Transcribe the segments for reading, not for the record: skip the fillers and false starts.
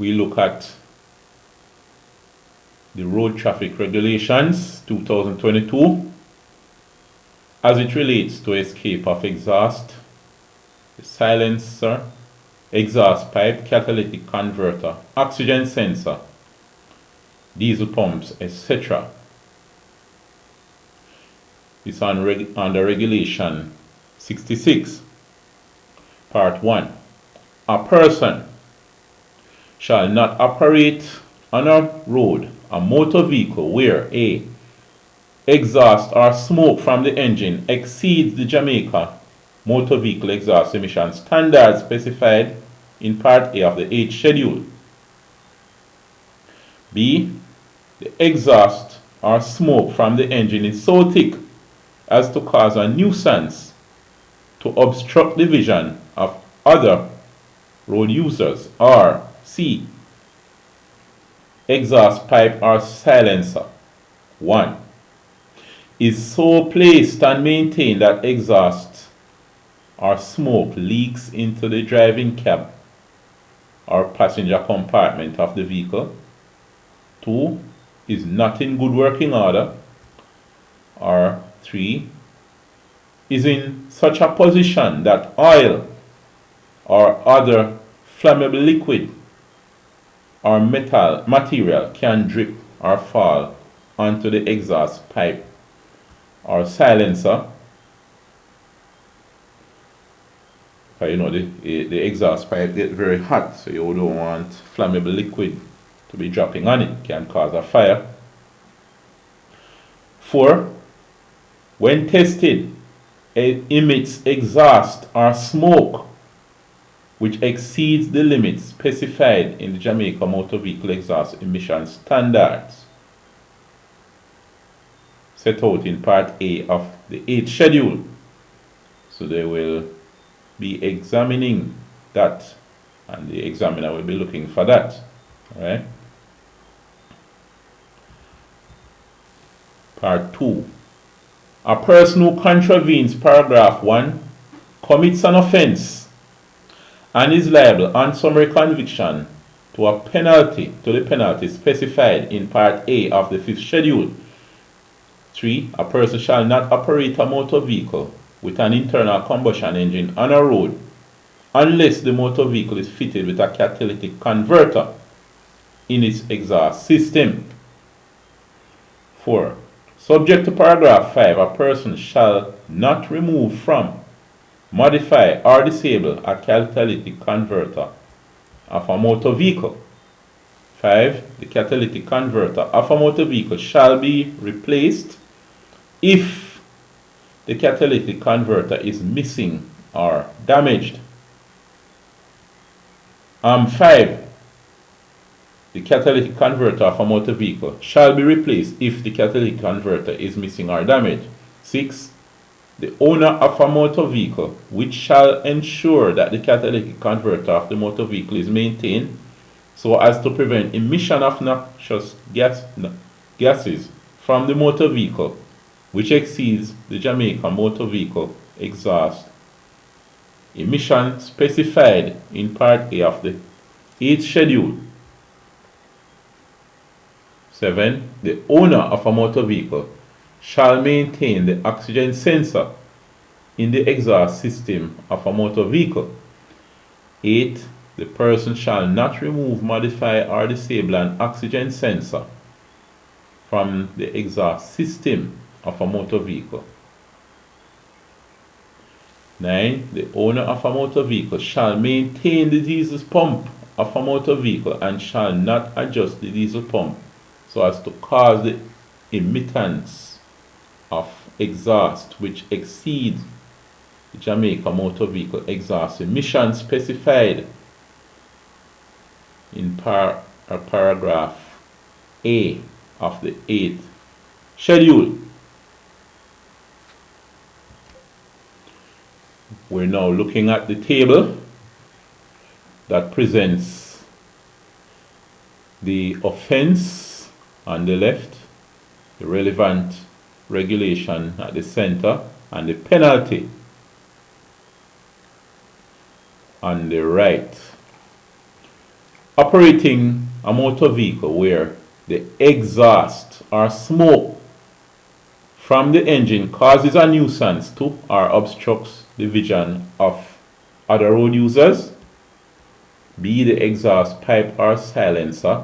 we look at the Road Traffic Regulations 2022 as it relates to escape of exhaust, the silencer, exhaust pipe, catalytic converter, oxygen sensor, diesel pumps, etc. It's under Regulation 66, Part 1. A person shall not operate on a road a motor vehicle where a exhaust or smoke from the engine exceeds the Jamaica Motor Vehicle Exhaust Emission Standards specified in Part A of the 8th Schedule. B. The exhaust or smoke from the engine is so thick as to cause a nuisance to obstruct the vision of other road users. Or C. Exhaust pipe or silencer 1. is so placed and maintained that exhaust or smoke leaks into the driving cab or passenger compartment of the vehicle. 2. is not in good working order. Or 3. is in such a position that oil or other flammable liquid or material can drip or fall onto the exhaust pipe or silencer. You know, the exhaust pipe gets very hot, so you don't want flammable liquid to be dropping on it. It can cause a fire. 4. When tested, it emits exhaust or smoke which exceeds the limits specified in the Jamaica Motor Vehicle Exhaust Emission Standards set out in Part A of the 8th Schedule. So they will be examining that, and the examiner will be looking for that. All right. Part 2. A person who contravenes Paragraph 1 commits an offense and is liable on summary conviction to the penalty specified in Part A of the 5th Schedule. 3. A person shall not operate a motor vehicle with an internal combustion engine on a road unless the motor vehicle is fitted with a catalytic converter in its exhaust system. 4. Subject to Paragraph 5, a person shall not remove from, modify, or disable a catalytic converter of a motor vehicle. 5. The catalytic converter of a motor vehicle shall be replaced if the catalytic converter is missing or damaged. 5. The catalytic converter of a motor vehicle shall be replaced if the catalytic converter is missing or damaged. 6. The owner of a motor vehicle which shall ensure that the catalytic converter of the motor vehicle is maintained so as to prevent emission of noxious gases from the motor vehicle which exceeds the Jamaica Motor Vehicle Exhaust emission specified in Part A of the 8th Schedule. 7. The owner of a motor vehicle shall maintain the oxygen sensor in the exhaust system of a motor vehicle. 8. The person shall not remove, modify, or disable an oxygen sensor from the exhaust system of a motor vehicle. 9. The owner of a motor vehicle shall maintain the diesel pump of a motor vehicle and shall not adjust the diesel pump so as to cause the emittance of exhaust which exceeds the Jamaica Motor Vehicle Exhaust emission specified in Paragraph A of the 8th Schedule. We're now looking at the table that presents the offense on the left, the relevant regulation at the center, and the penalty on the right. Operating a motor vehicle where the exhaust or smoke from the engine causes a nuisance to or obstructs the vision of other road users, be the exhaust pipe or silencer,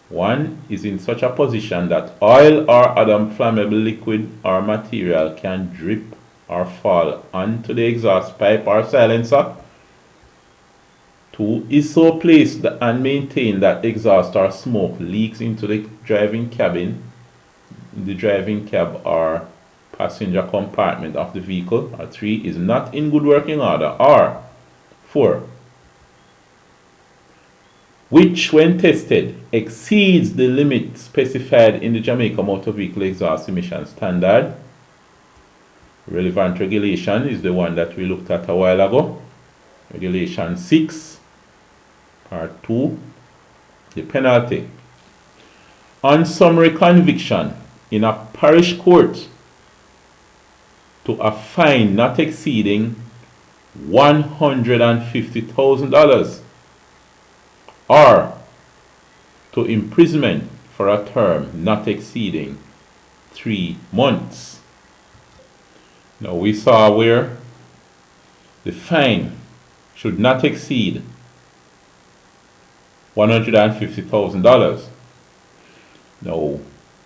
one is in such a position that oil or other flammable liquid or material can drip or fall onto the exhaust pipe or silencer. Two, is so placed and maintained that exhaust or smoke leaks into the driving cabin, the driving cab or passenger compartment of the vehicle. Or three, is not in good working order. Or four, which when tested exceeds the limit specified in the Jamaica Motor Vehicle Exhaust Emission Standard. Relevant regulation is the one that we looked at a while ago. Regulation 6, Part 2, the penalty. On summary conviction in a parish court to a fine not exceeding $150,000 or to imprisonment for a term not exceeding 3 months. Now we saw where the fine should not exceed $150,000. Now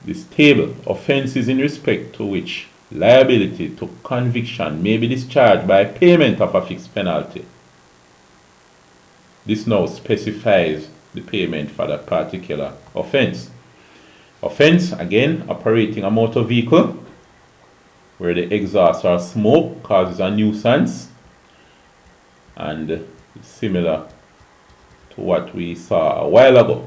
this table, offenses in respect to which liability to conviction may be discharged by payment of a fixed penalty. This now specifies the payment for that particular offense. Offense, again, operating a motor vehicle where the exhaust or smoke causes a nuisance, and similar to what we saw a while ago.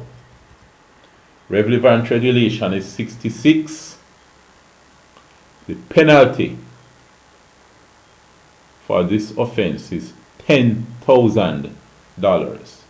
Relevant regulation is 66. The penalty for this offense is $10,000.